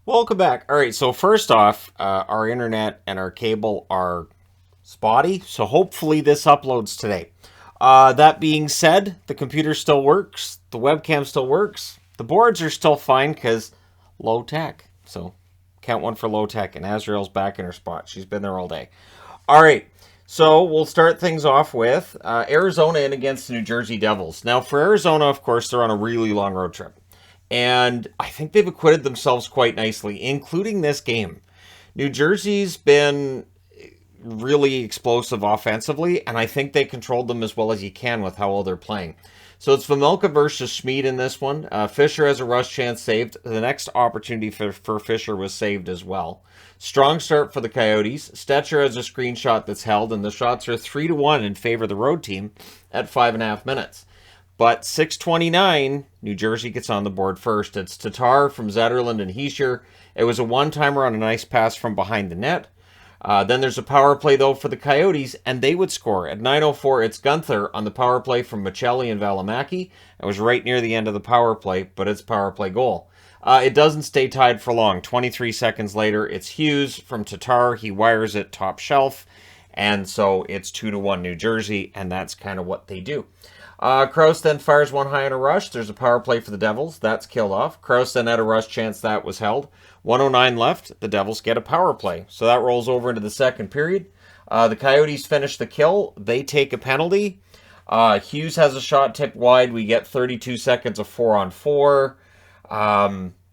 Welcome back. All right, so first off, our internet and our cable are spotty, so hopefully this uploads today. That being said, the computer still works, the webcam still works, the boards are still fine because low tech. So count one for low tech, and Azrael's back in her spot. She's been there all day. All right, so we'll start things off with Arizona in against the New Jersey Devils. Now, for Arizona, of course, they're on a really long road trip. And I think they've acquitted themselves quite nicely, including this game. New Jersey's been really explosive offensively, and I think they controlled them as well as you can with how well they're playing. So it's Vejmelka versus Schmid in this one. Fisher has a rush chance saved. The next opportunity for Fisher was saved as well. Strong start for the Coyotes. Stetcher has a screenshot that's held, and the shots are 3-1 in favor of the road team at 5.5 minutes. But 6:29, New Jersey gets on the board first. It's Tatar from Zetterlund and Hischier. It was a one-timer on a nice pass from behind the net. Then there's a power play, though, for the Coyotes, and they would score. At 9:04, it's Gunther on the power play from Michelli and Valimaki. It was right near the end of the power play, but it's a power play goal. It doesn't stay tied for long. 23 seconds later, it's Hughes from Tatar. He wires it top shelf, and so it's 2-1 New Jersey, and that's kind of what they do. Kraus then fires one high on a rush. There's a power play for the Devils. That's killed off. Kraus then had a rush chance. That was held. 1:09 left. The Devils get a power play. So that rolls over into the second period. The Coyotes finish the kill. They take a penalty. Hughes has a shot tipped wide. We get 32 seconds of 4-on-4.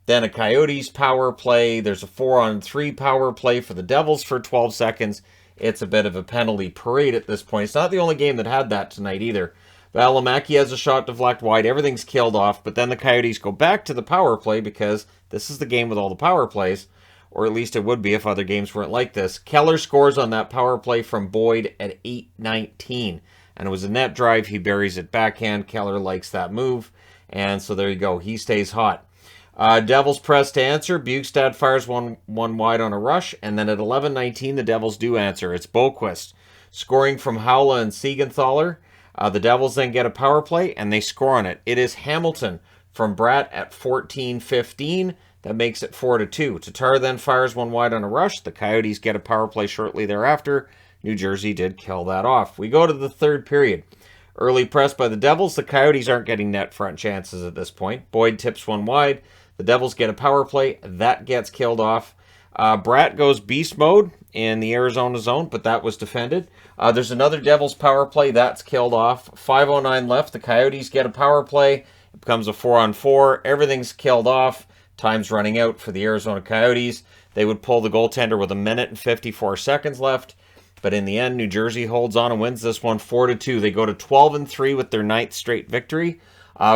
Then a Coyotes power play. There's a 4-on-3 power play for the Devils for 12 seconds. It's a bit of a penalty parade at this point. It's not the only game that had that tonight either. Valimaki has a shot deflect wide. Everything's killed off, but then the Coyotes go back to the power play because this is the game with all the power plays, or at least it would be if other games weren't like this. Keller scores on that power play from Boyd at 8:19, and it was a net drive. He buries it backhand. Keller likes that move, and so there you go. He stays hot. Devils press to answer. Bukestad fires one wide on a rush, and then at 11:19, the Devils do answer. It's Boquist scoring from Howla and Siegenthaler. The Devils then get a power play, and they score on it. It is Hamilton from Bratt at 14:15. That makes it 4-2. Tatar then fires one wide on a rush. The Coyotes get a power play shortly thereafter. New Jersey did kill that off. We go to the third period. Early press by the Devils. The Coyotes aren't getting net front chances at this point. Boyd tips one wide. The Devils get a power play. That gets killed off. Bratt goes beast mode in the Arizona zone, but that was defended. There's another Devils power play. That's killed off. 5:09 left. The Coyotes get a power play. It becomes a 4-on-4. Everything's killed off. Time's running out for the Arizona Coyotes. They would pull the goaltender with 1 minute and 54 seconds left. But in the end, New Jersey holds on and wins this one 4-2. They go to 12-3 with their 9th straight victory.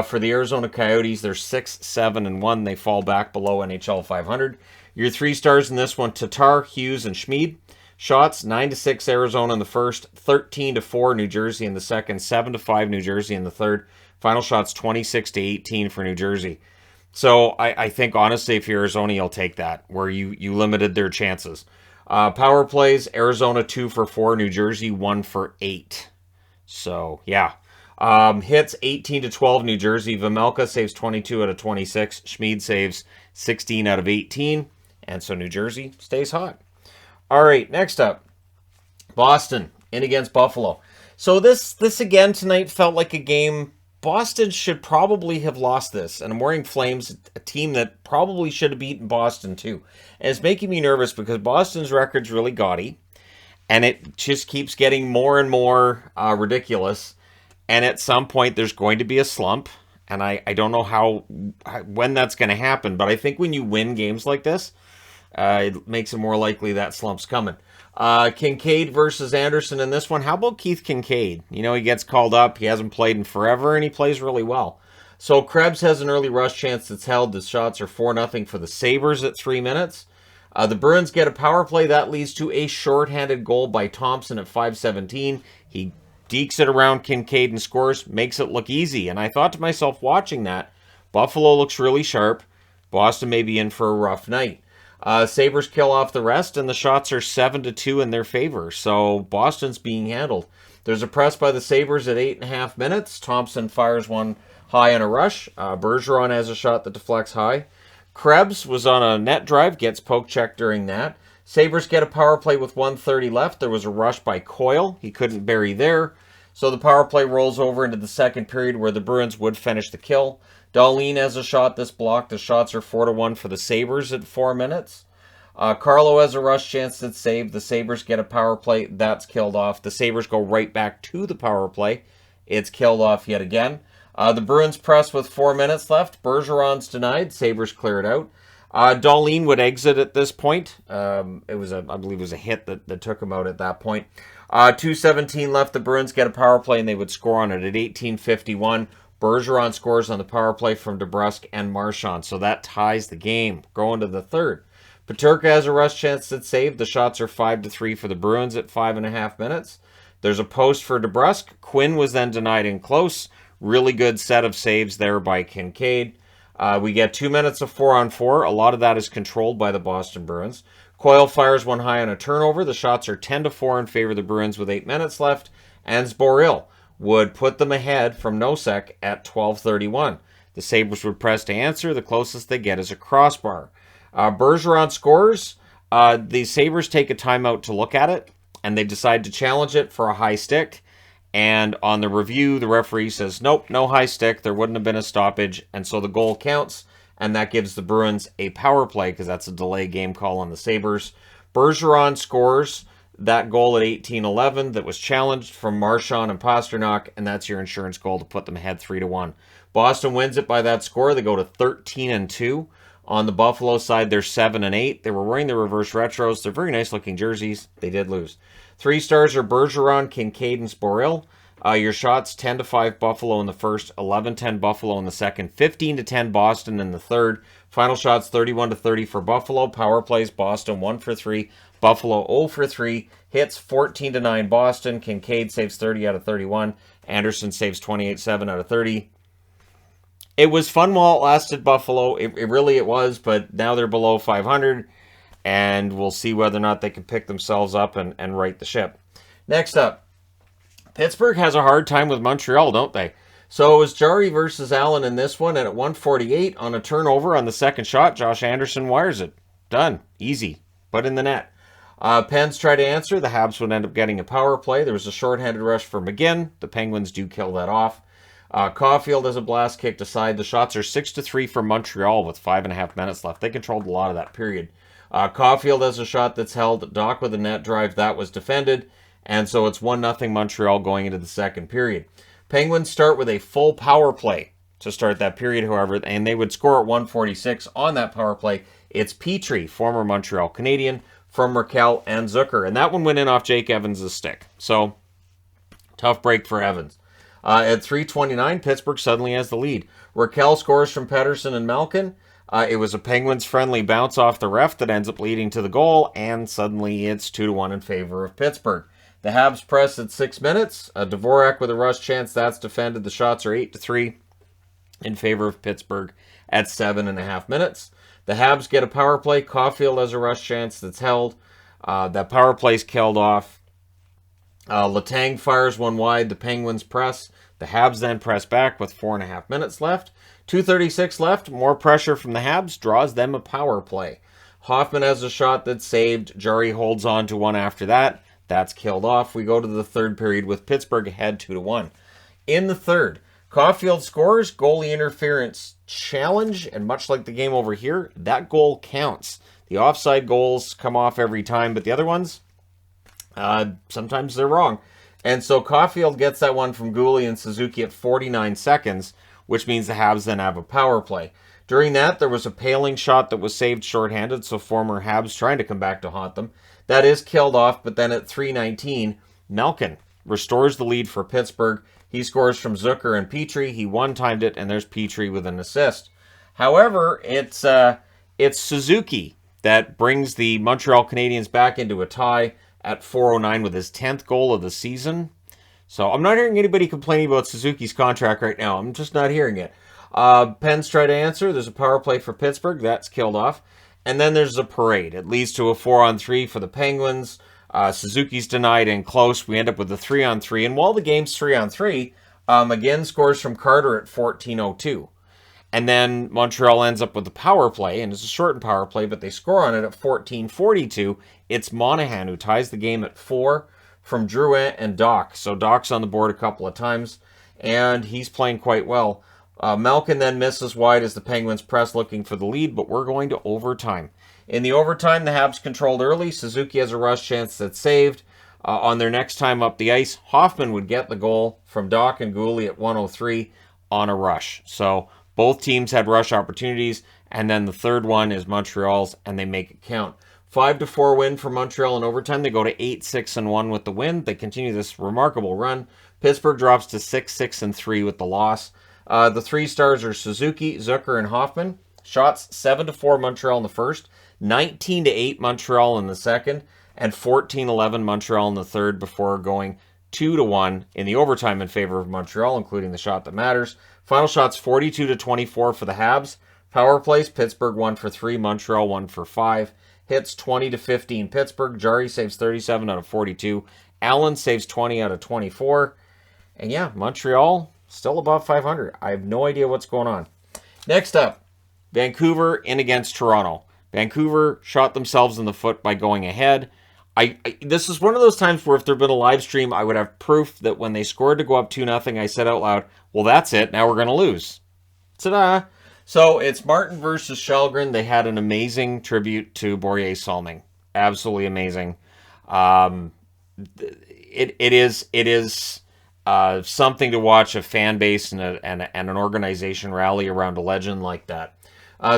For the Arizona Coyotes, they're 6-7-1. They fall back below NHL 500. Your 3 stars in this one, Tatar, Hughes, and Schmid. Shots, 9-6 Arizona in the first, 13-4 New Jersey in the second, 7-5 New Jersey in the third. Final shots, 26-18 for New Jersey. So I think, honestly, if you're Arizona, you'll take that, where you limited their chances. Power plays, Arizona 2 for 4, New Jersey 1 for 8. So, yeah. Hits 18-12 New Jersey. Vejmelka saves 22 out of 26. Schmid saves 16 out of 18. And so New Jersey stays hot. All right, next up, Boston in against Buffalo. So this again tonight felt like a game Boston should probably have lost this. And I'm wearing Flames, a team that probably should have beaten Boston too. And it's making me nervous because Boston's record's really gaudy. And it just keeps getting more and more ridiculous. And at some point, there's going to be a slump. And I don't know when that's going to happen. But I think when you win games like this, it makes it more likely that slump's coming. Kincaid versus Anderson in this one. How about Keith Kincaid? You know, he gets called up. He hasn't played in forever, and he plays really well. So Krebs has an early rush chance that's held. The shots are 4-0 for the Sabres at 3 minutes. The Bruins get a power play. That leads to a shorthanded goal by Thompson at 5:17. He dekes it around Kincaid and scores, makes it look easy. And I thought to myself watching that, Buffalo looks really sharp. Boston may be in for a rough night. Sabres kill off the rest, and the shots are 7-2 in their favor. So Boston's being handled. There's a press by the Sabres at 8.5 minutes. Thompson fires one high on a rush. Bergeron has a shot that deflects high. Krebs was on a net drive, gets poke checked during that. Sabres get a power play with 1:30 left. There was a rush by Coyle. He couldn't bury there. So the power play rolls over into the second period where the Bruins would finish the kill. Darlene has a shot that's blocked. The shots are 4-1 for the Sabres at 4 minutes. Carlo has a rush chance that's saved. The Sabres get a power play. That's killed off. The Sabres go right back to the power play. It's killed off yet again. The Bruins press with 4 minutes left. Bergeron's denied. Sabres clear it out. Darlene would exit at this point. I believe it was a hit that took him out at that point. 2:17 left. The Bruins get a power play, and they would score on it at 18:51. Bergeron scores on the power play from DeBrusk and Marchand, so that ties the game. Going to the third. Peterka has a rush chance that's saved. The shots are 5-3 for the Bruins at 5.5 minutes. There's a post for DeBrusk. Quinn was then denied in close. Really good set of saves there by Kincaid. We get 2 minutes of 4-on-4. A lot of that is controlled by the Boston Bruins. Coyle fires one high on a turnover. The shots are 10-4 in favor of the Bruins with 8 minutes left. And Zboril would put them ahead from Nosek at 12:31. The Sabres would press to answer. The closest they get is a crossbar. Bergeron scores. The Sabres take a timeout to look at it, and they decide to challenge it for a high stick. And on the review, the referee says, nope, no high stick. There wouldn't have been a stoppage. And so the goal counts, and that gives the Bruins a power play because that's a delay game call on the Sabres. Bergeron scores that goal at 18:11 that was challenged from Marchand and Pasternak, and that's your insurance goal to put them ahead 3-1. Boston wins it by that score. They go to 13-2. On the Buffalo side, they're 7-8. They were wearing the reverse retros. They're very nice-looking jerseys. They did lose. 3 stars are Bergeron, Kincaid, and Zboril. Your shots, 10-5 Buffalo in the first, 11-10 Buffalo in the second, 15-10 Boston in the third. Final shots, 31-30 for Buffalo. Power plays, Boston 1 for 3. Buffalo 0 for 3. Hits, 14-9 Boston. Kincaid saves 30 out of 31. Anderson saves 28-7 out of 30. It was fun while it lasted, Buffalo. It really was, but now they're below 500, and we'll see whether or not they can pick themselves up and right the ship. Next up, Pittsburgh has a hard time with Montreal, don't they? So it was Jarry versus Allen in this one, and at 1:48 on a turnover on the second shot, Josh Anderson wires it. Done. Easy. Put in the net. Pens try to answer. The Habs would end up getting a power play. There was a shorthanded rush for McGinn. The Penguins do kill that off. Caulfield has a blast kicked aside. The shots are 6-3 for Montreal with 5.5 minutes left. They controlled a lot of that period. Caulfield has a shot that's held. Doc with a net drive. That was defended. And so it's 1-0 Montreal going into the second period. Penguins start with a full power play to start that period, however, and they would score at 1:46 on that power play. It's Petrie, former Montreal Canadian, from Raquel and Zucker. And that one went in off Jake Evans' stick. So, tough break for Evans. At 3:29, Pittsburgh suddenly has the lead. Raquel scores from Pettersson and Malkin. It was a Penguins-friendly bounce off the ref that ends up leading to the goal, and suddenly it's 2-1 in favor of Pittsburgh. The Habs press at 6 minutes. Dvorak with a rush chance. That's defended. The shots are 8-3 in favor of Pittsburgh at 7.5 minutes. The Habs get a power play. Caulfield has a rush chance that's held. That power play's killed off. Letang fires one wide. The Penguins press. The Habs then press back with 4.5 minutes left. 2:36 left. More pressure from the Habs draws them a power play. Hoffman has a shot that's saved. Jarry holds on to one after that. That's killed off. We go to the third period with Pittsburgh ahead 2-1. In the third, Caulfield scores, goalie interference challenge, and much like the game over here, that goal counts. The offside goals come off every time, but the other ones, sometimes they're wrong. And so Caulfield gets that one from Gooley and Suzuki at 49 seconds, which means the Habs then have a power play. During that, there was a paling shot that was saved shorthanded, so former Habs trying to come back to haunt them. That is killed off, but then at 3:19, Malkin restores the lead for Pittsburgh. He scores from Zucker and Petrie. He one-timed it, and there's Petrie with an assist. However, it's Suzuki that brings the Montreal Canadiens back into a tie at 4:09 with his 10th goal of the season. So I'm not hearing anybody complaining about Suzuki's contract right now. I'm just not hearing it. Pens try to answer. There's a power play for Pittsburgh. That's killed off. And then there's a parade. It leads to a 4-on-3 for the Penguins. Suzuki's denied in close. We end up with a 3-on-3. And while the game's 3-on-3, McGinn scores from Carter at 14:02. And then Montreal ends up with the power play, and it's a shortened power play, but they score on it at 14:42. It's Monahan who ties the game at 4 from Drouin and Doc. So Doc's on the board a couple of times, and he's playing quite well. Malkin then misses wide as the Penguins press looking for the lead, but we're going to overtime. In the overtime, the Habs controlled early. Suzuki has a rush chance that's saved. On their next time up the ice, Hoffman would get the goal from Doc and Gooley at 1:03 on a rush. So both teams had rush opportunities, and then the third one is Montreal's, and they make it count. 5-4 win for Montreal in overtime. They go to 8-6-1 with the win. They continue this remarkable run. Pittsburgh drops to 6-6-3 with the loss. The 3 stars are Suzuki, Zucker, and Hoffman. Shots 7-4 Montreal in the first, 19-8 Montreal in the second, and 14-11 Montreal in the third before going 2-1 in the overtime in favor of Montreal, including the shot that matters. Final shots 42-24 for the Habs. Power plays, Pittsburgh 1 for 3, Montreal 1 for 5. Hits 20-15 Pittsburgh. Jari saves 37 out of 42. Allen saves 20 out of 24. And yeah, Montreal still above 500. I have no idea what's going on. Next up, Vancouver in against Toronto. Vancouver shot themselves in the foot by going ahead. This is one of those times where if there had been a live stream, I would have proof that when they scored to go up 2-0, I said out loud, well, that's it. Now we're going to lose. Ta-da! So it's Martin versus Källgren. They had an amazing tribute to Borje-Salming. Absolutely amazing. It is something to watch a fan base and an organization rally around a legend like that.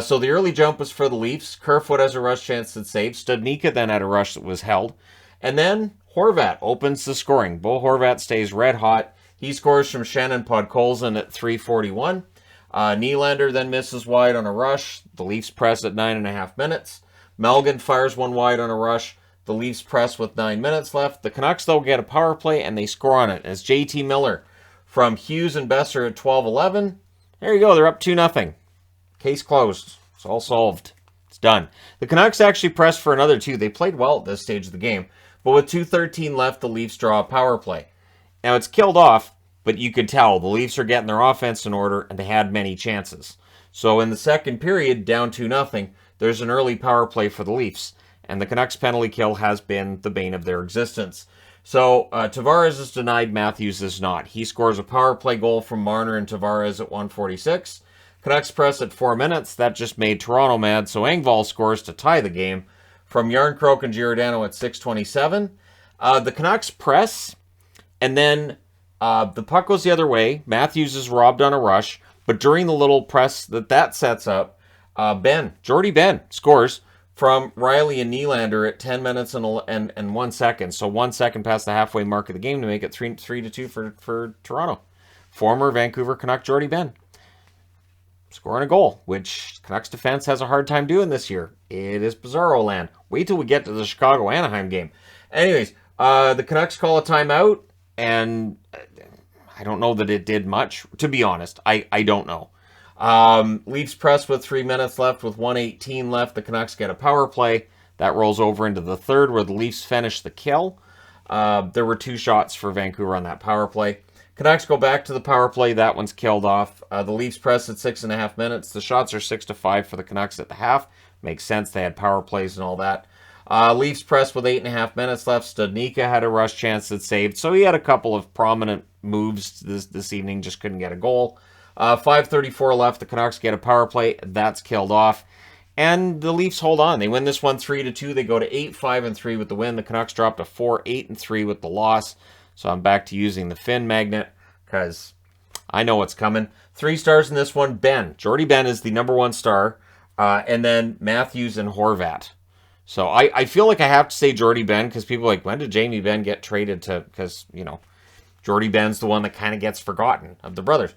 So the early jump was for the Leafs. Kerfoot has a rush chance that saved. Studnicka then had a rush that was held. And then Horvat opens the scoring. Bo Horvat stays red hot. He scores from Shannon Podkolzin at 3:41. Nylander then misses wide on a rush. The Leafs press at 9.5 minutes. Melgen fires one wide on a rush. The Leafs press with 9 minutes left. The Canucks, though, get a power play, and they score on it. As JT Miller from Hughes and Besser at 12:11. There you go. They're up 2-0. Case closed. It's all solved. It's done. The Canucks actually pressed for another 2. They played well at this stage of the game. But with 2:13 left, the Leafs draw a power play. Now, it's killed off, but you could tell the Leafs are getting their offense in order, and they had many chances. So in the second period, down 2-0, there's an early power play for the Leafs. And the Canucks penalty kill has been the bane of their existence. So Tavares is denied, Matthews is not. He scores a power play goal from Marner and Tavares at 1:46. Canucks press at 4 minutes. That just made Toronto mad, so Engvall scores to tie the game from Yarncroke and Giordano at 6:27. The Canucks press, and then the puck goes the other way. Matthews is robbed on a rush, but during the little press that sets up, Jordy Ben scores from Riley and Nylander at 10 minutes and 1 second. So 1 second past the halfway mark of the game to make it 3-2 for Toronto. Former Vancouver Canuck Jordy Ben scoring a goal, which Canucks defense has a hard time doing this year. It is bizarro land. Wait till we get to the Chicago-Anaheim game. Anyways, the Canucks call a timeout, and I don't know that it did much. To be honest, I don't know. Leafs press with 3 minutes left with 1:18 left. The Canucks get a power play. That rolls over into the third where the Leafs finish the kill. There were 2 shots for Vancouver on that power play. Canucks go back to the power play. That one's killed off. The Leafs press at 6.5 minutes. The shots are 6-5 for the Canucks at the half. Makes sense. They had power plays and all that. Leafs press with 8.5 minutes left. Studnicka had a rush chance that saved. So he had a couple of prominent moves this evening. Just couldn't get a goal. 5:34 left. The Canucks get a power play. That's killed off. And the Leafs hold on. They win this one 3-2. They go to 8-5-3 with the win. The Canucks drop to 4-8-3 with the loss. So I'm back to using the Finn magnet because I know what's coming. 3 stars in this one. Ben. Jordy Ben is the number 1 star. And then Matthews and Horvat. So I feel like I have to say Jordy Ben because people are like, when did Jamie Benn get traded to? Because, Jordy Ben's the one that kind of gets forgotten of the brothers.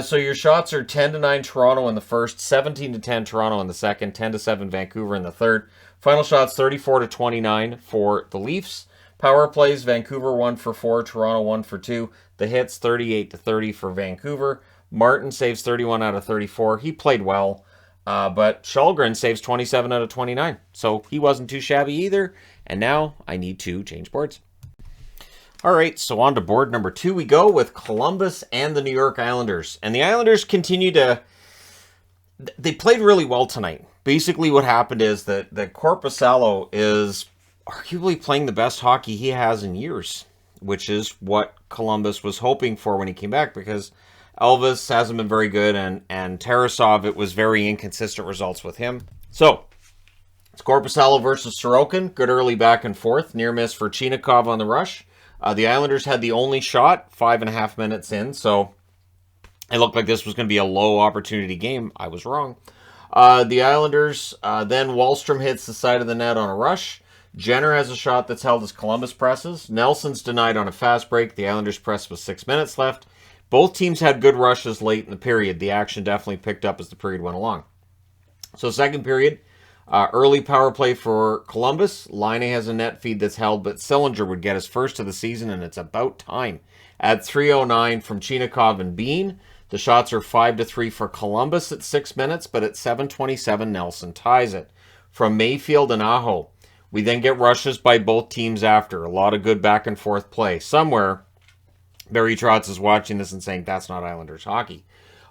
So your shots are 10-9 Toronto in the first, 17-10 Toronto in the second, 10-7 Vancouver in the third. Final shots 34-29 for the Leafs. Power plays, Vancouver 1 for 4, Toronto 1 for 2. The hits 38-30 for Vancouver. Martin saves 31 out of 34. He played well, but Källgren saves 27 out of 29. So he wasn't too shabby either. And now I need to change boards. All right, so on to board number 2 we go with Columbus and the New York Islanders. And the Islanders continue to They played really well tonight. Basically, what happened is that Korpisalo is arguably playing the best hockey he has in years, which is what Columbus was hoping for when he came back, because Elvis hasn't been very good, and Tarasov, it was very inconsistent results with him. So, it's Korpisalo versus Sorokin. Good early back and forth. Near miss for Chinikov on the rush. The Islanders had the only shot 5.5 minutes in, so it looked like this was going to be a low opportunity game. I was wrong. The Islanders, then Wahlstrom hits the side of the net on a rush. Jenner has a shot that's held as Columbus presses. Nelson's denied on a fast break. The Islanders press with 6 minutes left. Both teams had good rushes late in the period. The action definitely picked up as the period went along. So second period, early power play for Columbus. Laine has a net feed that's held, but Sillinger would get his first of the season, and it's about time. At 3:09 from Chinikov and Bean. The shots are 5-3 for Columbus at 6 minutes, but at 7:27, Nelson ties it. From Mayfield and Aho, we then get rushes by both teams after. A lot of good back and forth play. Somewhere, Barry Trotz is watching this and saying, that's not Islanders hockey.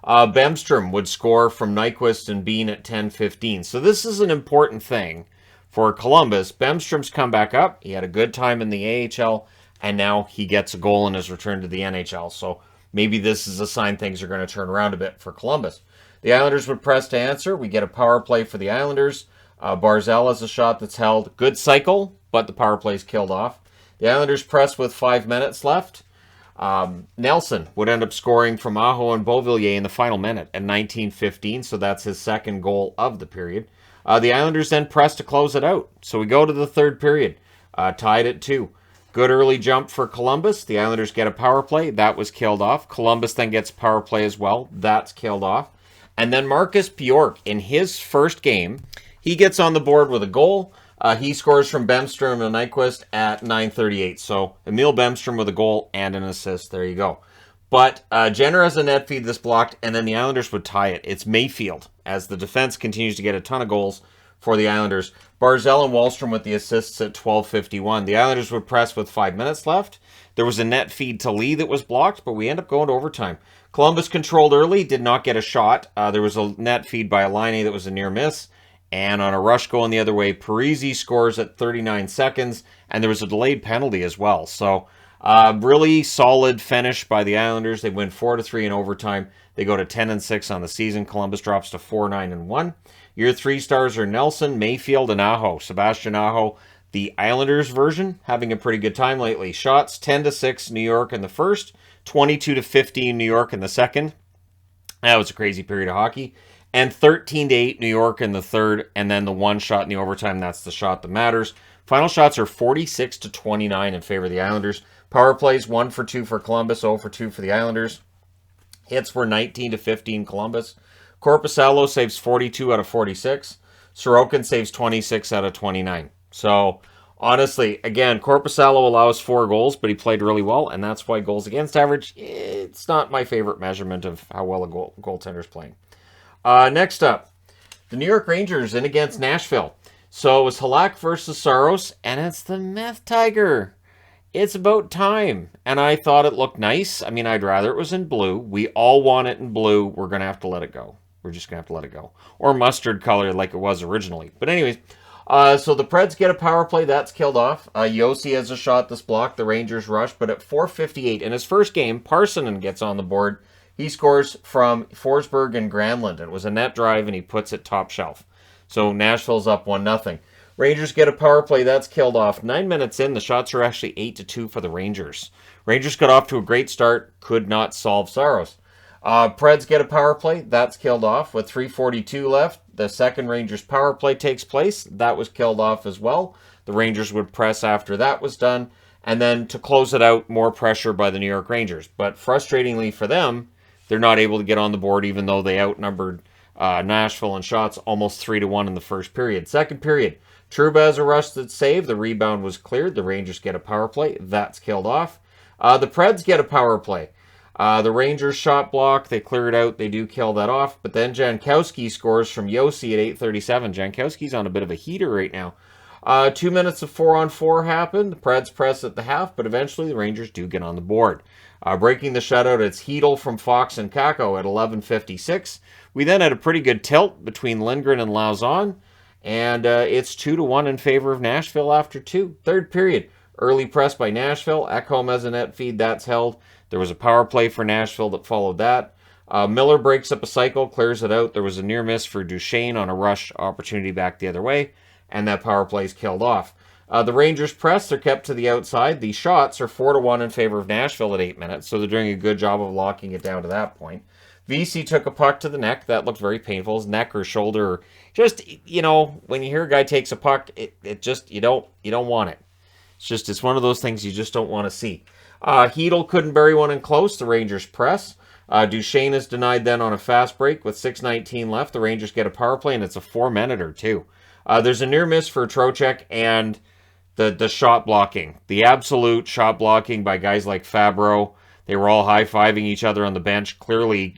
Bemstrom would score from Nyquist and Bean at 10:15. So this is an important thing for Columbus. Bemstrom's come back up. He had a good time in the AHL, and now he gets a goal in his return to the NHL. So maybe this is a sign things are going to turn around a bit for Columbus. The Islanders would press to answer. We get a power play for the Islanders. Barzal has a shot that's held. Good cycle, but the power play's killed off. The Islanders press with 5 minutes left. Nelson would end up scoring from Aho and Beauvillier in the final minute at 19:15, so that's his second goal of the period. The Islanders then press to close it out. So we go to the third period, tied at 2. Good early jump for Columbus. The Islanders get a power play. That was killed off. Columbus then gets power play as well. That's killed off. And then Marcus Bjork, in his first game, he gets on the board with a goal. He scores from Bemstrom and Nyquist at 9:38. So Emil Bemstrom with a goal and an assist. There you go. But Jenner has a net feed that's blocked, and then the Islanders would tie it. It's Mayfield, as the defense continues to get a ton of goals for the Islanders. Barzal and Wahlstrom with the assists at 12:51. The Islanders would press with 5 minutes left. There was a net feed to Lee that was blocked, but we end up going to overtime. Columbus controlled early, did not get a shot. There was a net feed by Laine that was a near miss. And on a rush going the other way, Parisi scores at 39 seconds, and there was a delayed penalty as well. So, really solid finish by the Islanders. They win 4-3 in overtime. They go to 10-6 on the season. Columbus drops to 4-9-1. Your 3 stars are Nelson, Mayfield, and Aho. Sebastian Aho, the Islanders version, having a pretty good time lately. Shots 10-6 New York in the first, 22-15 New York in the second. That was a crazy period of hockey. And 13-8 New York in the third, and then the one shot in the overtime, that's the shot that matters. Final shots are 46-29 in favor of the Islanders. Power plays 1 for 2 for Columbus, 0 for 2 for the Islanders. Hits were 19-15 Columbus. Korpisalo saves 42 out of 46. Sorokin saves 26 out of 29. So, honestly, again, Korpisalo allows 4 goals, but he played really well, and that's why goals against average, it's not my favorite measurement of how well a goaltender's playing. Next up, the New York Rangers in against Nashville. So it was Halak versus Saros, and it's the Meth Tiger. It's about time. And I thought it looked nice. I mean, I'd rather it was in blue. We all want it in blue. We're going to have to let it go. We're just going to have to let it go. Or mustard color like it was originally. But anyways, so the Preds get a power play. That's killed off. Yossi has a shot that's blocked. The Rangers rush. But at 4:58 in his first game, Parsonen gets on the board. He scores from Forsberg and Granlund. It was a net drive, and he puts it top shelf. So Nashville's up 1-0. Rangers get a power play. That's killed off. 9 minutes in, the shots are actually 8-2 for the Rangers. Rangers got off to a great start. Could not solve Saros. Preds get a power play. That's killed off. With 3:42 left, the second Rangers power play takes place. That was killed off as well. The Rangers would press after that was done. And then to close it out, more pressure by the New York Rangers. But frustratingly for them, they're not able to get on the board, even though they outnumbered Nashville in shots almost 3-1 in the first period. Second period, Trouba has a rush that's saved. The rebound was cleared. The Rangers get a power play. That's killed off. The Preds get a power play. The Rangers shot block. They clear it out. They do kill that off. But then Jankowski scores from Yossi at 8:37. Jankowski's on a bit of a heater right now. 2 minutes of 4-on-4 happened. The Preds press at the half, but eventually the Rangers do get on the board. Breaking the shutout, it's Hedel from Fox and Kako at 11:56. We then had a pretty good tilt between Lindgren and Lauzon, and it's 2-1 in favor of Nashville after 2. Third period, early press by Nashville. Ekholm has a net feed, that's held. There was a power play for Nashville that followed that. Miller breaks up a cycle, clears it out. There was a near miss for Duchesne on a rush opportunity back the other way, and that power play is killed off. The Rangers press, they're kept to the outside. The shots are 4-1 in favor of Nashville at 8 minutes, so they're doing a good job of locking it down to that point. VC took a puck to the neck. That looked very painful. His neck or shoulder, just, when you hear a guy takes a puck, it just, you don't want it. It's one of those things you just don't want to see. Hedel couldn't bury one in close. The Rangers press. Duchesne is denied then on a fast break with 6:19 left. The Rangers get a power play, and it's a 4-minute too. There's a near miss for Trocheck, and the shot blocking. The absolute shot blocking by guys like Fabro. They were all high-fiving each other on the bench, clearly,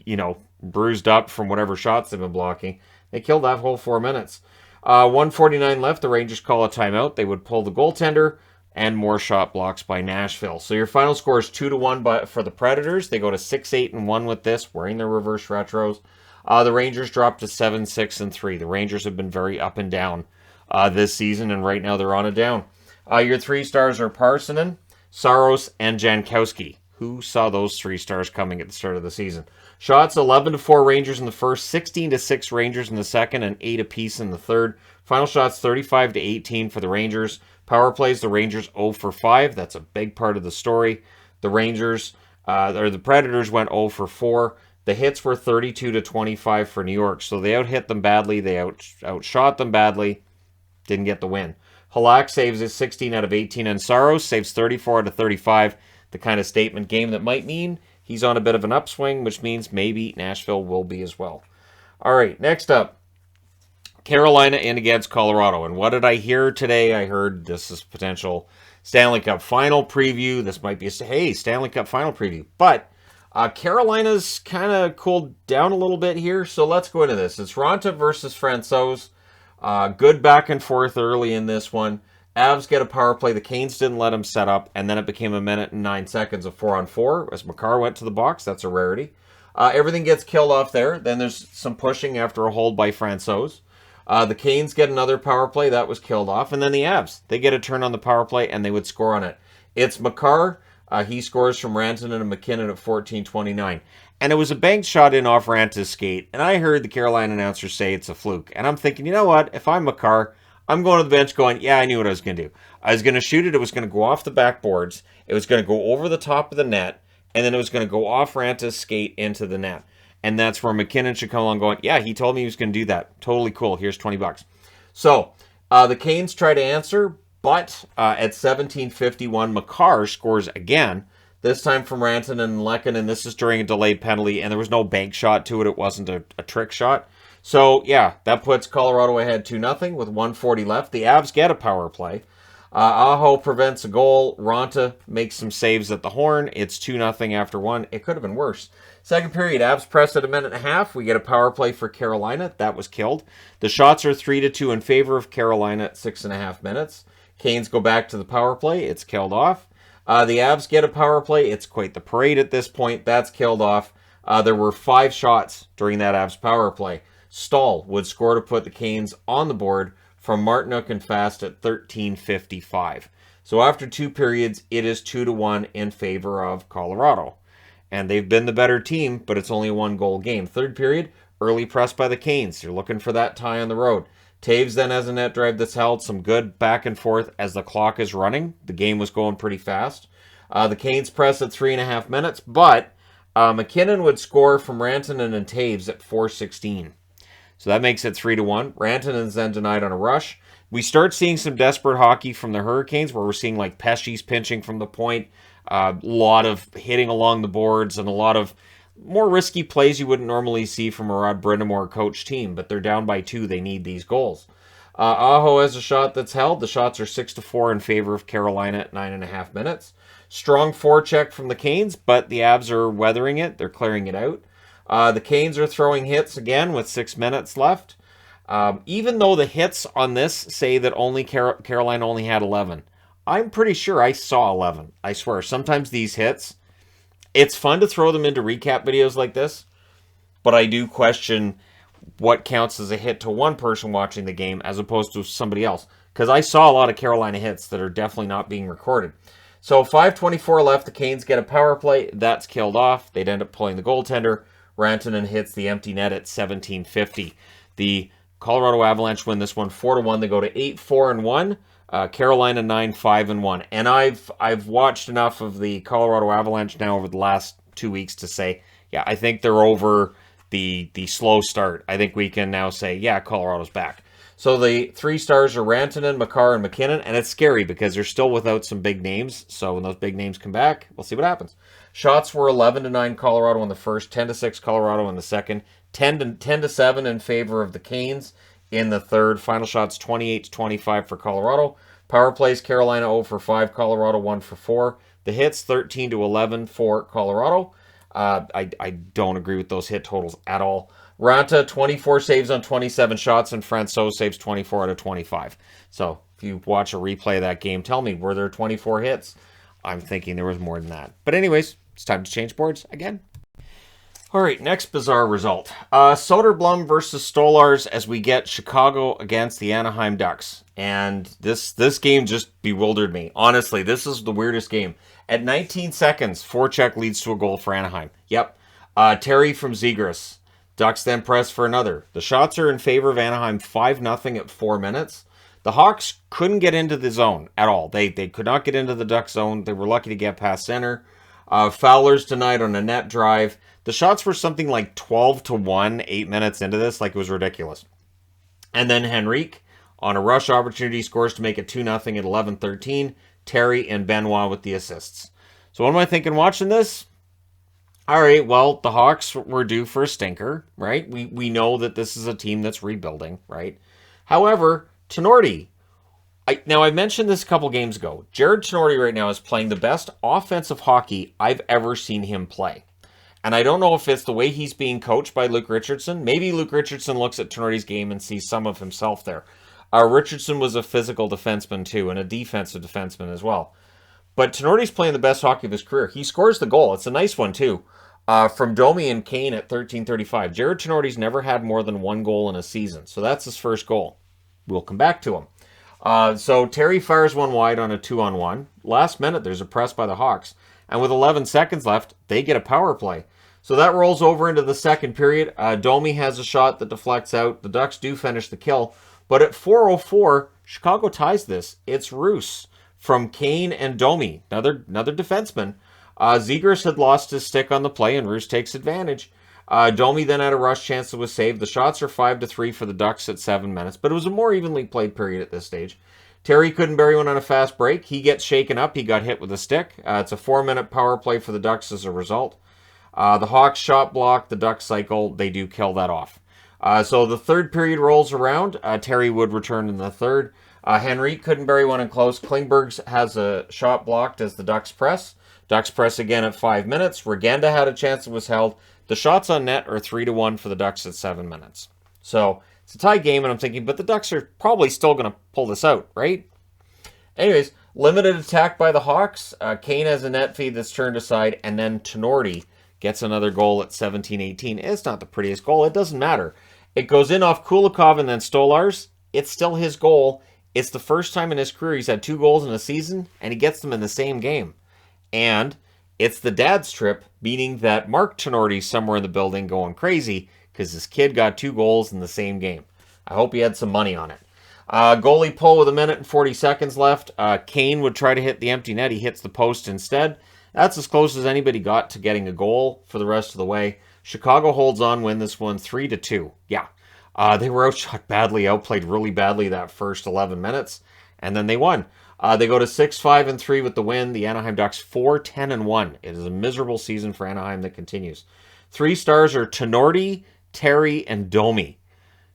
bruised up from whatever shots they've been blocking. They killed that whole 4 minutes. 1:49 left. The Rangers call a timeout. They would pull the goaltender, and more shot blocks by Nashville. So your final score is 2-1 for the Predators. They go to 6-8-1 with this, wearing their reverse retros. The Rangers drop to 7-6-3. The Rangers have been very up and down this season, and right now they're on a down. Your 3 stars are Parsonen, Saros, and Jankowski. Who saw those 3 stars coming at the start of the season? Shots, 11-4 Rangers in the first, 16-6 Rangers in the second, and 8 apiece in the third. Final shots, 35-18 for the Rangers. Power plays, the Rangers 0-5. That's a big part of the story. The Predators went 0-4. The hits were 32-25 for New York, so they out-hit them badly. They outshot them badly. Didn't get the win. Halak saves his 16 out of 18, and Saros saves 34 out of 35. The kind of statement game that might mean he's on a bit of an upswing, which means maybe Nashville will be as well. All right, next up, Carolina in against Colorado. And what did I hear today? I heard this is potential Stanley Cup final preview. This might be a, Stanley Cup final preview. But Carolina's kind of cooled down a little bit here, so let's go into this. It's Ronta versus Francouz. Good back and forth early in this one. Avs get a power play. The Canes didn't let him set up, and then it became 1 minute and 9 seconds of 4-on-4 as Makar went to the box. That's a rarity. Everything gets killed off there. Then there's some pushing after a hold by Francouz. The Canes get another power play. That was killed off. And then the Avs, they get a turn on the power play, and they would score on it. It's Makar. He scores from Rantanen and McKinnon at 14:29. And it was a banked shot in off Ranta's skate. And I heard the Carolina announcer say it's a fluke. And I'm thinking, you know what? If I'm Makar, I'm going to the bench going, yeah, I knew what I was going to do. I was going to shoot it. It was going to go off the backboards. It was going to go over the top of the net. And then it was going to go off Ranta's skate into the net. And that's where McKinnon should come along going, yeah, he told me he was going to do that. Totally cool. Here's $20. So the Canes try to answer, but at 17:51, Makar scores again, this time from Rantanen and Lehkonen, and this is during a delayed penalty, and there was no bank shot to it. It wasn't a trick shot. So, yeah, that puts Colorado ahead 2-0 with 1:40 left. The Avs get a power play. Aho prevents a goal. Ronta makes some saves at the horn. It's 2-0 after 1. It could have been worse. Second period, Avs press at 1.5 minutes. We get a power play for Carolina. That was killed. The shots are 3-2 in favor of Carolina at 6.5 minutes. Canes go back to the power play. It's killed off. The Avs get a power play. It's quite the parade at this point. That's killed off. There were 5 shots during that Avs power play. Stahl would score to put the Canes on the board from Martinook and Fast at 13:55. So after 2 periods, it is 2-1 in favor of Colorado. And they've been the better team, but it's only a 1-goal game. Third period, early press by the Canes. They're looking for that tie on the road. Taves then has a net drive that's held. Some good back and forth as the clock is running. The game was going pretty fast. The Canes press at 3.5 minutes, but McKinnon would score from Rantanen and Taves at 4:16. So that makes it 3-1. Rantanen's then denied on a rush. We start seeing some desperate hockey from the Hurricanes, where we're seeing like Pesci's pinching from the point, a lot of hitting along the boards, and a lot of more risky plays you wouldn't normally see from a Rod Brindamore coach team, but they're down by 2. They need these goals. Aho has a shot that's held. The shots are 6-4 in favor of Carolina at 9.5 minutes. Strong forecheck from the Canes, but the Avs are weathering it. They're clearing it out. The Canes are throwing hits again with 6 minutes left. Even though the hits on this say that only Carolina only had 11, I'm pretty sure I saw 11. I swear. Sometimes these hits, it's fun to throw them into recap videos like this, but I do question what counts as a hit to one person watching the game as opposed to somebody else. Because I saw a lot of Carolina hits that are definitely not being recorded. So 5:24 left. The Canes get a power play. That's killed off. They'd end up pulling the goaltender. Rantanen hits the empty net at 17:50. The Colorado Avalanche win this one 4-1. They go to 8-4-1. Carolina 9-5-1. And I've watched enough of the Colorado Avalanche now over the last 2 weeks to say, yeah, I think they're over the slow start. I think we can now say, yeah, Colorado's back. So the 3 stars are Rantanen, Makar, and McKinnon, and it's scary because they're still without some big names. So when those big names come back, we'll see what happens. Shots were 11-9 Colorado in the first, 10-6 Colorado in the second, 10-7 in favor of the Canes in the third. Final shots 28-25 for Colorado. Power plays Carolina 0 for 5, Colorado 1 for 4. The hits 13-11 for Colorado. I don't agree with those hit totals at all. Ranta, 24 saves on 27 shots, and Francois saves 24 out of 25. So if you watch a replay of that game, tell me, were there 24 hits? I'm thinking there was more than that. But anyways, it's time to change boards again. All right, next bizarre result. Soderblom versus Stolarz as we get Chicago against the Anaheim Ducks. And this game just bewildered me. Honestly, this is the weirdest game. At 19 seconds, forecheck leads to a goal for Anaheim. Yep. Terry from Zegras. Ducks then press for another. The shots are in favor of Anaheim 5-0 at 4 minutes. The Hawks couldn't get into the zone at all. They could not get into the Duck zone. They were lucky to get past center. Fowler's denied on a net drive. The shots were something like 12-1 8 minutes into this. Like, it was ridiculous. And then Henrique, on a rush opportunity, scores to make it 2-0 at 11:13. Terry and Benoit with the assists. So what am I thinking watching this? All right, well, the Hawks were due for a stinker, right? We know that this is a team that's rebuilding, right? However, Tinordi, I mentioned this a couple games ago. Jared Tinordi right now is playing the best offensive hockey I've ever seen him play. And I don't know if it's the way he's being coached by Luke Richardson. Maybe Luke Richardson looks at Tinordi's game and sees some of himself there. Richardson was a physical defenseman too, and a defensive defenseman as well. But Tinordi's playing the best hockey of his career. He scores the goal. It's a nice one too. From Domi and Kane at 13:35. Jared Tinordi's never had more than 1 goal in a season. So that's his first goal. We'll come back to him. So Terry fires one wide on a 2-on-1. Last minute, there's a press by the Hawks. And with 11 seconds left, they get a power play. So that rolls over into the second period. Domi has a shot that deflects out. The Ducks do finish the kill. But at 4:04, Chicago ties this. It's Roos from Kane and Domi, another defenseman. Zegras had lost his stick on the play, and Roos takes advantage. Domi then had a rush chance that was saved. The shots are 5-3 for the Ducks at 7 minutes, but it was a more evenly played period at this stage. Terry couldn't bury one on a fast break. He gets shaken up. He got hit with a stick. It's a 4-minute power play for the Ducks as a result. The Hawks shot block. The Ducks cycle. They do kill that off. So the third period rolls around. Terry would return in the third. Henrique couldn't bury one in close. Klingberg has a shot blocked as the Ducks press. Ducks press again at 5 minutes. Regenda had a chance that was held. The shots on net are 3-1 for the Ducks at 7 minutes. So it's a tie game, and I'm thinking, but the Ducks are probably still going to pull this out, right? Anyways, limited attack by the Hawks. Kane has a net feed that's turned aside, and then Tinordi gets another goal at 17-18. It's not the prettiest goal. It doesn't matter. It goes in off Kulikov and then Stolarz. It's still his goal. It's the first time in his career he's had 2 goals in a season, and he gets them in the same game. And it's the dad's trip, meaning that Mark Tinordi's somewhere in the building going crazy because his kid got 2 goals in the same game. I hope he had some money on it. Goalie pull with 1 minute and 40 seconds left. Kane would try to hit the empty net. He hits the post instead. That's as close as anybody got to getting a goal for the rest of the way. Chicago holds on, win this one 3-2. Yeah, they were outshot badly, outplayed really badly that first 11 minutes, and then they won. They go to 6-5-3 with the win. The Anaheim Ducks 4-10-1. It is a miserable season for Anaheim that continues. 3 stars are Tinordi, Terry, and Domi.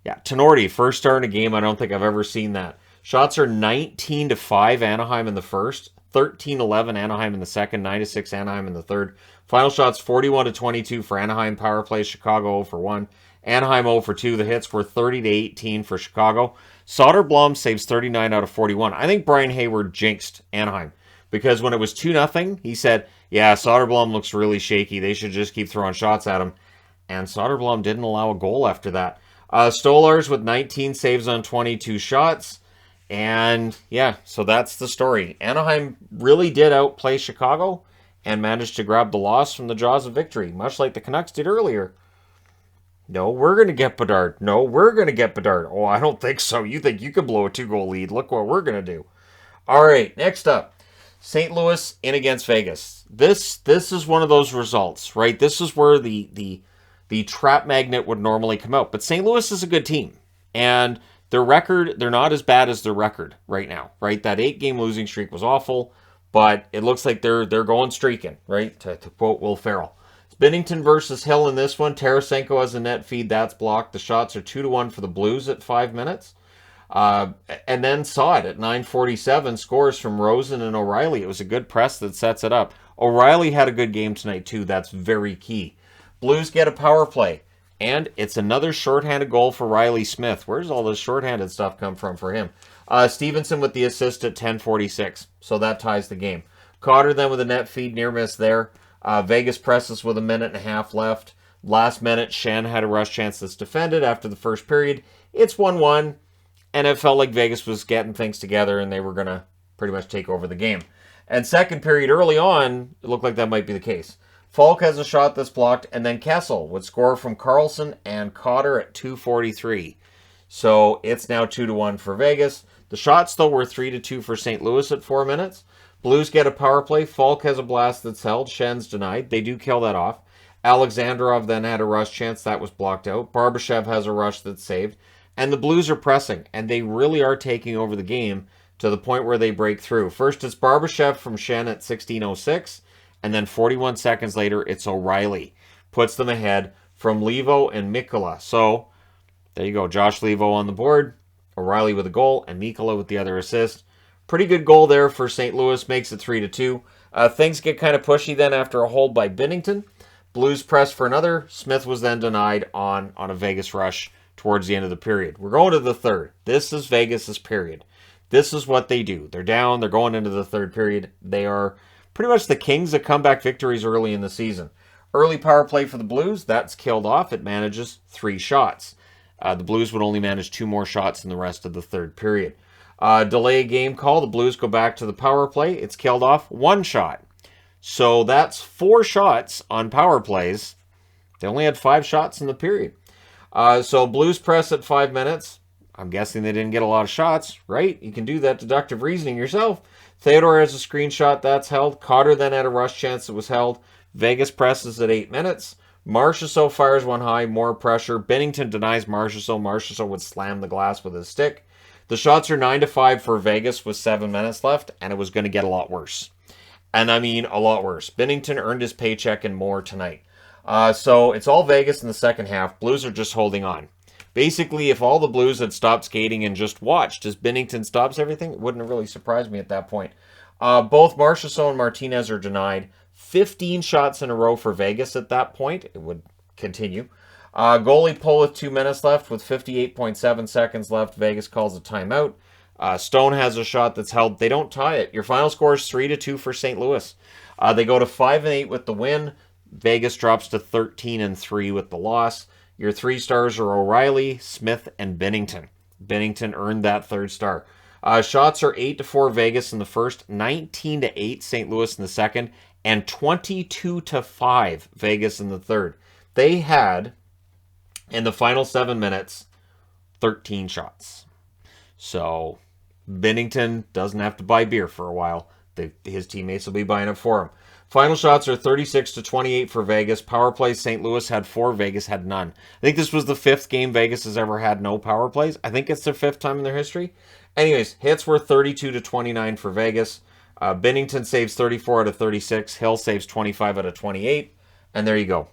Yeah, Tinordi, first star in a game. I don't think I've ever seen that. Shots are 19-5 Anaheim in the first, 13-11 Anaheim in the second, 9-6 Anaheim in the third. Final shots 41-22 for Anaheim. Power play Chicago 0-1. Anaheim 0-2. The hits were 30-18 for Chicago. Soderblom saves 39 out of 41. I think Brian Hayward jinxed Anaheim because when it was 2-0, he said, yeah, Soderblom looks really shaky. They should just keep throwing shots at him. And Soderblom didn't allow a goal after that. Stolars with 19 saves on 22 shots. And yeah, so that's the story. Anaheim really did outplay Chicago and managed to grab the loss from the jaws of victory, much like the Canucks did earlier. No, we're going to get Bedard. No, we're going to get Bedard. Oh, I don't think so. You think you can blow a 2-goal lead. Look what we're going to do. All right, next up. St. Louis in against Vegas. This is one of those results, right? This is where the trap magnet would normally come out. But St. Louis is a good team. And their record, they're not as bad as their record right now, right? That 8-game losing streak was awful, but it looks like they're going streaking, right? To quote Will Ferrell. Binnington versus Hill in this one. Tarasenko has a net feed. That's blocked. The shots are 2-1 for the Blues at 5 minutes. And then saw it at 9:47. Scores from Rosen and O'Reilly. It was a good press that sets it up. O'Reilly had a good game tonight, too. That's very key. Blues get a power play. And it's another shorthanded goal for Riley Smith. Where's all this shorthanded stuff come from for him? Stevenson with the assist at 10:46. So that ties the game. Cotter then with a net feed. Near miss there. Vegas presses with 1.5 minutes left. Last minute, Shen had a rush chance that's defended after the first period. It's 1-1, and it felt like Vegas was getting things together, and they were going to pretty much take over the game. And second period, early on, it looked like that might be the case. Falk has a shot that's blocked, and then Kessel would score from Carlson and Cotter at 2:43. So it's now 2-1 for Vegas. The shots, though, were 3-2 for St. Louis at 4 minutes. Blues get a power play. Falk has a blast that's held. Shen's denied. They do kill that off. Alexandrov then had a rush chance. That was blocked out. Barbashev has a rush that's saved. And the Blues are pressing, and they really are taking over the game to the point where they break through. First, it's Barbashev from Shen at 16:06, and then 41 seconds later, it's O'Reilly. Puts them ahead from Levo and Mikkola. So, there you go. Josh Levo on the board, O'Reilly with a goal, and Mikkola with the other assist. Pretty good goal there for St. Louis, makes it 3-2. Things get kind of pushy then after a hold by Binnington. Blues press for another. Smith was then denied on a Vegas rush towards the end of the period. We're going to the third. This is Vegas's period. This is what they do. They're down. They're going into the third period. They are pretty much the kings of comeback victories early in the season. Early power play for the Blues. That's killed off. It manages 3 shots. The Blues would only manage 2 more shots in the rest of the third period. Delay game call. The Blues go back to the power play. It's killed off 1 shot. So that's 4 shots on power plays. They only had 5 shots in the period. So Blues press at 5 minutes. I'm guessing they didn't get a lot of shots, right? You can do that deductive reasoning yourself. Theodore has a screenshot. That's held. Cotter then had a rush chance that was held. Vegas presses at 8 minutes. Marchessault fires one high. More pressure. Binnington denies Marchessault. Marchessault would slam the glass with his stick. The shots are 9-5 for Vegas with 7 minutes left, and it was going to get a lot worse. And I mean a lot worse. Binnington earned his paycheck and more tonight. So it's all Vegas in the second half. Blues are just holding on. Basically, if all the Blues had stopped skating and just watched as Binnington stops everything, it wouldn't have really surprised me at that point. Both Marchessault and Martinez are denied. 15 shots in a row for Vegas at that point. It would continue. Goalie pull with 2 minutes left with 58.7 seconds left. Vegas calls a timeout. Stone has a shot that's held. They don't tie it. Your final score is 3-2 for St. Louis. They go to 5-8 with the win. Vegas drops to 13-3 with the loss. Your 3 stars are O'Reilly, Smith, and Binnington. Binnington earned that 3rd star. Shots are 8-4 Vegas in the first, 19-8 St. Louis in the second, and 22-5 Vegas in the third. They had, in the final 7 minutes, 13 shots. So Binnington doesn't have to buy beer for a while. His teammates will be buying it for him. Final shots are 36-28 for Vegas. Power plays, St. Louis had 4, Vegas had none. I think this was the 5th game Vegas has ever had no power plays. I think it's their 5th time in their history. Anyways, hits were 32-29 for Vegas. Binnington saves 34 out of 36. Hill saves 25 out of 28. And there you go.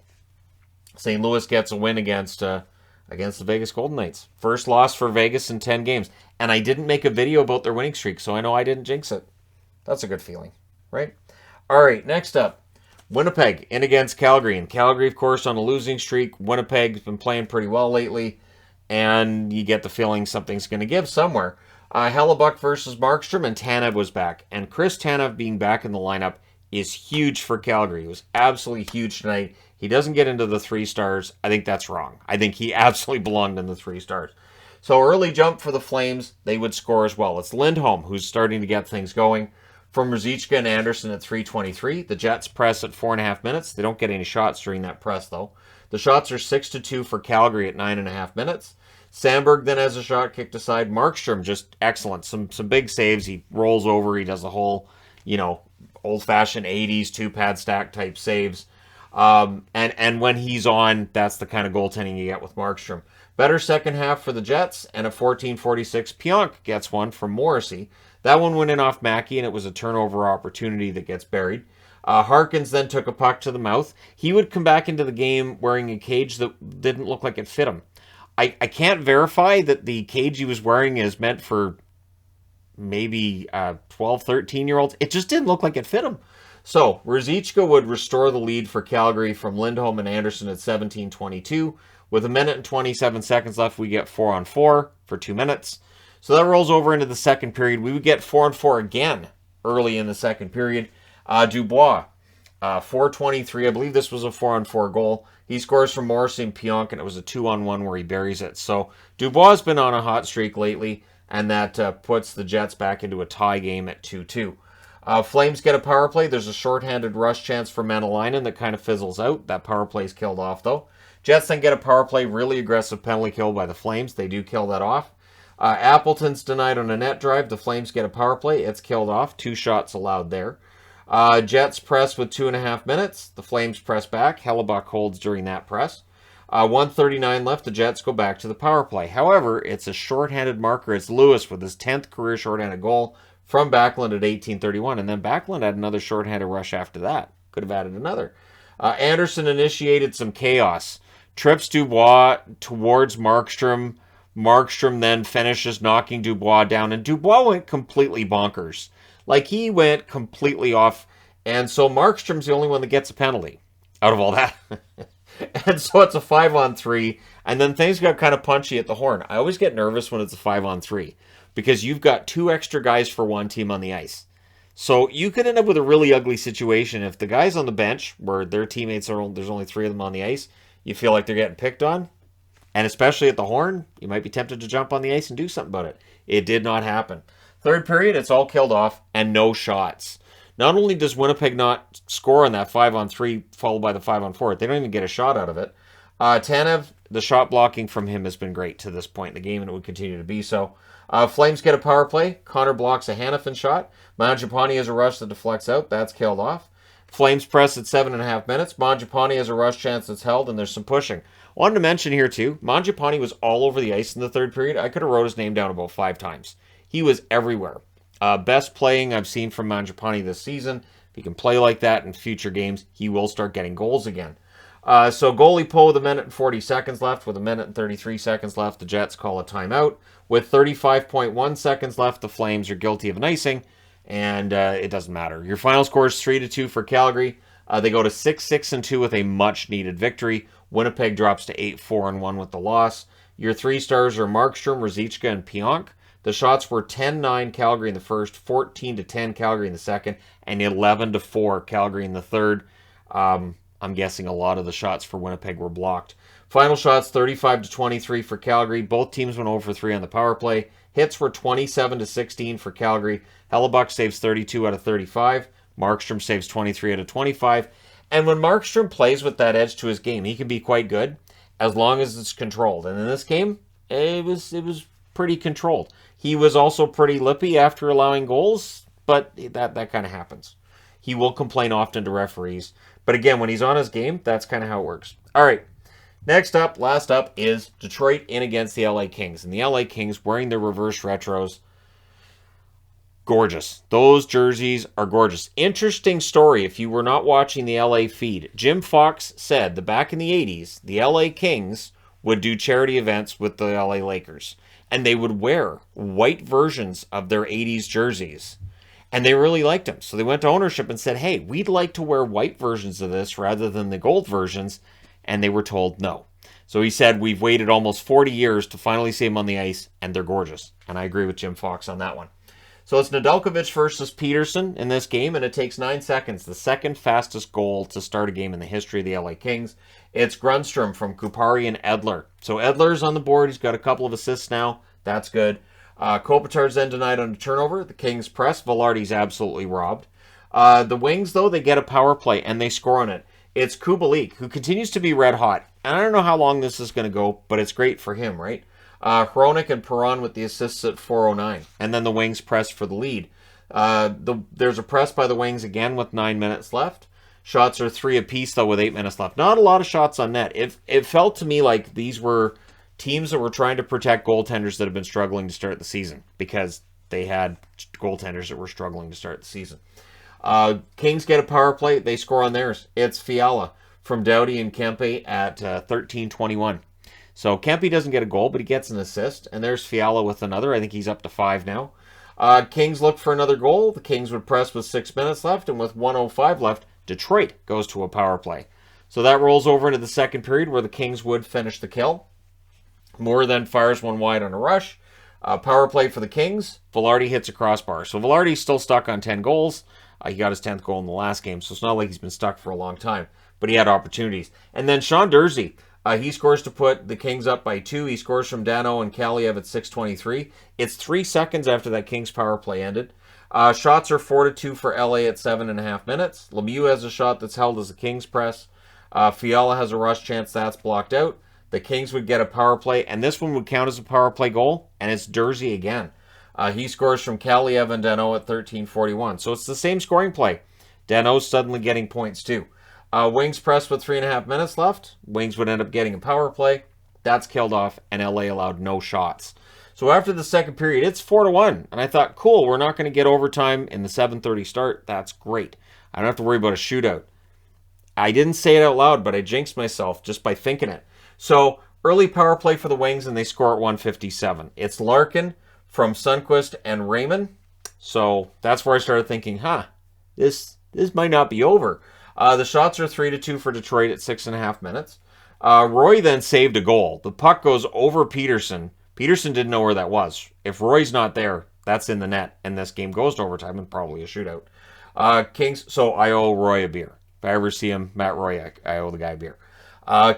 St. Louis gets a win against the Vegas Golden Knights. First loss for Vegas in 10 games. And I didn't make a video about their winning streak, so I know I didn't jinx it. That's a good feeling, right? All right, next up, Winnipeg in against Calgary. And Calgary, of course, on a losing streak. Winnipeg's been playing pretty well lately, and you get the feeling something's going to give somewhere. Hellebuck versus Markstrom, and Tanev was back. And Chris Tanev being back in the lineup is huge for Calgary. It was absolutely huge tonight. He doesn't get into the 3 stars. I think that's wrong. I think he absolutely belonged in the 3 stars. So early jump for the Flames. They would score as well. It's Lindholm who's starting to get things going. From Ruzicka and Anderson at 3:23. The Jets press at 4.5 minutes. They don't get any shots during that press, though. The shots are 6-2 for Calgary at 9.5 minutes. Sandberg then has a shot kicked aside. Markstrom, just excellent. Some big saves. He rolls over. He does the whole, old-fashioned 80s 2-pad stack type saves. And when he's on, that's the kind of goaltending you get with Markstrom. Better second half for the Jets, and at 14:46, Pionk gets one from Morrissey. That one went in off Mackey, and it was a turnover opportunity that gets buried. Harkins then took a puck to the mouth. He would come back into the game wearing a cage that didn't look like it fit him. I can't verify that the cage he was wearing is meant for maybe 12, 13-year-olds. It just didn't look like it fit him. So, Ruzicka would restore the lead for Calgary from Lindholm and Anderson at 17:22. With 1 minute and 27 seconds left, we get 4-on-4 for 2 minutes. So that rolls over into the second period. We would get 4-on-4 again early in the second period. Dubois, 4:23. I believe this was a 4-on-4 goal. He scores from Morrissey and Pionk, and it was a 2-on-1 where he buries it. So Dubois has been on a hot streak lately, and that puts the Jets back into a tie game at 2-2. Flames get a power play. There's a shorthanded rush chance for Manalainen that kind of fizzles out. That power play is killed off, though. Jets then get a power play, really aggressive penalty kill by the Flames. They do kill that off. Appleton's denied on a net drive. The Flames get a power play. It's killed off. 2 shots allowed there. Jets press with 2.5 minutes. The Flames press back. Hellebuck holds during that press. 1:39 left. The Jets go back to the power play. However, it's a shorthanded marker. It's Lewis with his 10th career shorthanded goal from Backlund at 18:31. And then Backlund had another shorthanded rush after that. Could have added another. Anderson initiated some chaos. Trips Dubois towards Markstrom. Markstrom then finishes knocking Dubois down, and Dubois went completely bonkers. Like, he went completely off, and so Markstrom's the only one that gets a penalty out of all that. And so it's a 5-on-3, and then things got kind of punchy at the horn. I always get nervous when it's a 5-on-3, because you've got 2 extra guys for one team on the ice. So you could end up with a really ugly situation if the guys on the bench, where their teammates there's only 3 of them on the ice, you feel like they're getting picked on, and especially at the horn, you might be tempted to jump on the ice and do something about it. It did not happen. Third period, it's all killed off and no shots. Not only does Winnipeg not score on that 5-on-3 followed by the 5-on-4, they don't even get a shot out of it. Tanev, the shot blocking from him has been great to this point in the game, and it would continue to be so. Flames get a power play. Connor blocks a Hanifin shot. Mangiapane has a rush that deflects out. That's killed off. Flames press at 7.5 minutes. Mangiapane has a rush chance that's held, and there's some pushing. Wanted to mention here, too, Mangiapane was all over the ice in the third period. I could have wrote his name down about 5 times. He was everywhere. Best playing I've seen from Mangiapane this season. If he can play like that in future games, he will start getting goals again. So goalie pull with 1 minute and 40 seconds left. With 1 minute and 33 seconds left, the Jets call a timeout. With 35.1 seconds left, the Flames are guilty of an icing, and it doesn't matter. Your final score is 3-2 for Calgary. They go to 6-6-2 with a much-needed victory. Winnipeg drops to 8-4-1 with the loss. Your 3 stars are Markstrom, Ruzicka, and Pionk. The shots were 10-9 Calgary in the first, 14-10 Calgary in the second, and 11-4 Calgary in the third. I'm guessing a lot of the shots for Winnipeg were blocked. Final shots 35-23 for Calgary. Both teams went 0-for-3 on the power play. Hits were 27-16 for Calgary. Hellebuck saves 32 out of 35. Markstrom saves 23 out of 25. And when Markstrom plays with that edge to his game, he can be quite good as long as it's controlled. And in this game, it was pretty controlled. He was also pretty lippy after allowing goals, but that kind of happens. He will complain often to referees. But again, when he's on his game, that's kind of how it works. All right. Next up, last up, is Detroit in against the LA Kings. And the LA Kings wearing their reverse retros. Gorgeous. Those jerseys are gorgeous. Interesting story if you were not watching the LA feed. Jim Fox said that back in the 80s, the LA Kings would do charity events with the LA Lakers. And they would wear white versions of their 80s jerseys. And they really liked them. So they went to ownership and said, hey, we'd like to wear white versions of this rather than the gold versions. And they were told no. So he said, we've waited almost 40 years to finally see them on the ice, and they're gorgeous. And I agree with Jim Fox on that one. So it's Nedeljkovic versus Peterson in this game, and it takes 9 seconds. The second fastest goal to start a game in the history of the LA Kings. It's Grundstrom from Kupari and Edler. So Edler's on the board. He's got a couple of assists now. That's good. Kopitar's then denied on a turnover. The Kings press. Velarde's absolutely robbed. The Wings, though, they get a power play, and they score on it. It's Kubalik, who continues to be red hot. And I don't know how long this is going to go, but it's great for him, right? Hronik and Perron with the assists at 4:09. And then the Wings press for the lead. There's a press by the Wings again with 9 minutes left. Shots are 3 apiece, though, with 8 minutes left. Not a lot of shots on net. It felt to me like these were teams that were trying to protect goaltenders that have been struggling to start the season, because they had goaltenders that were struggling to start the season. Kings get a power play. They score on theirs. It's Fiala from Doughty and Kempe at 13:21. So Kempe doesn't get a goal, but he gets an assist. And there's Fiala with another. I think he's up to 5 now. Kings look for another goal. The Kings would press with 6 minutes left. And with 1:05 left, Detroit goes to a power play. So that rolls over into the second period, where the Kings would finish the kill. Moore then fires one wide on a rush. Power play for the Kings. Velarde hits a crossbar. So Velarde's still stuck on 10 goals. He got his 10th goal in the last game, so it's not like he's been stuck for a long time. But he had opportunities. And then Sean Durzi, he scores to put the Kings up by 2. He scores from Dano and Kaliev at 6:23. It's 3 seconds after that Kings power play ended. Shots are 4-2 for LA at 7.5 minutes. Lemieux has a shot that's held as a Kings press. Fiala has a rush chance that's blocked out. The Kings would get a power play, and this one would count as a power play goal, and it's Durzi again. He scores from Kaliev and Dano at 13:41. So it's the same scoring play. Dano's suddenly getting points too. Wings press with 3.5 minutes left. Wings would end up getting a power play. That's killed off, and LA allowed no shots. So after the second period, it's 4-1. And I thought, cool, we're not going to get overtime in the 7:30 start. That's great. I don't have to worry about a shootout. I didn't say it out loud, but I jinxed myself just by thinking it. So early power play for the Wings, and they score at 1:57. It's Larkin from Sundqvist and Raymond. So that's where I started thinking, this might not be over. The shots are 3-2 for Detroit at 6.5 minutes. Roy then saved a goal. The puck goes over Peterson. Peterson didn't know where that was. If Roy's not there, that's in the net, and this game goes to overtime and probably a shootout. Kings, so I owe Roy a beer. If I ever see him, Matt Roy, I owe the guy a beer.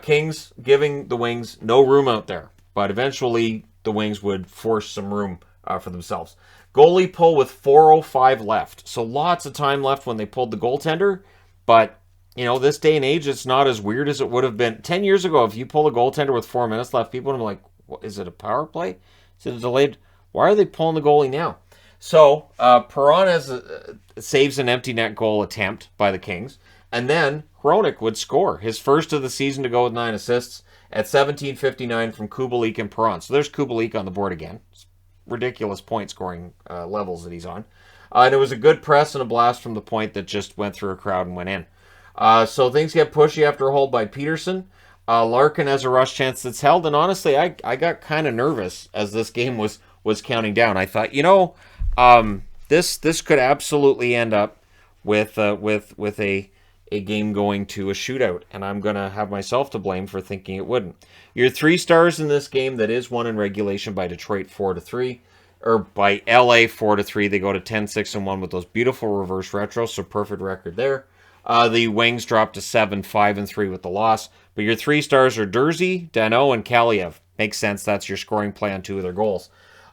Kings giving the Wings no room out there, but eventually the Wings would force some room for themselves. Goalie pull with 4:05 left. So lots of time left when they pulled the goaltender. But, this day and age, it's not as weird as it would have been. 10 years ago, if you pull a goaltender with 4 minutes left, people would be like, what, is it a power play? Is it a delayed? Why are they pulling the goalie now? So Perron saves an empty net goal attempt by the Kings. And then Hronik would score his first of the season to go with 9 assists at 17:59 from Kubalik and Perron. So there's Kubalik on the board again. It's ridiculous point scoring levels that he's on. And it was a good press and a blast from the point that just went through a crowd and went in. So things get pushy after a hold by Peterson. Larkin has a rush chance that's held. And honestly, I got kind of nervous as this game was counting down. I thought, this could absolutely end up with a game going to a shootout, and I'm going to have myself to blame for thinking it wouldn't. Your 3 stars in this game that is won in regulation by Detroit 4-3, or by LA 4-3. They go to 10-6-1 with those beautiful reverse retros, so perfect record there. The Wings drop to 7-5-3 with the loss, but your 3 stars are Durzi, Dano, and Kaliev. Makes sense. That's your scoring play on 2 of their goals.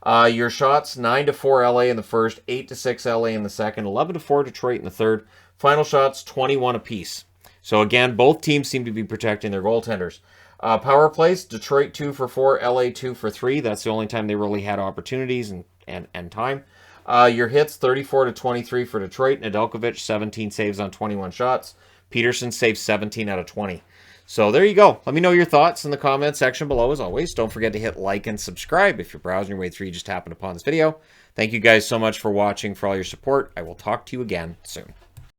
Your shots, 9-4 LA in the first, 8-6 LA in the second, 11-4 Detroit in the third. Final shots, 21 apiece. So again, both teams seem to be protecting their goaltenders. Power plays, Detroit 2 for 4, LA 2 for 3. That's the only time they really had opportunities and time. Your hits, 34-23 for Detroit. Nedeljkovic, 17 saves on 21 shots. Peterson saves 17 out of 20. So there you go. Let me know your thoughts in the comment section below. As always, don't forget to hit like and subscribe if you're browsing your way through, you just happened upon this video. Thank you guys so much for watching, for all your support. I will talk to you again soon.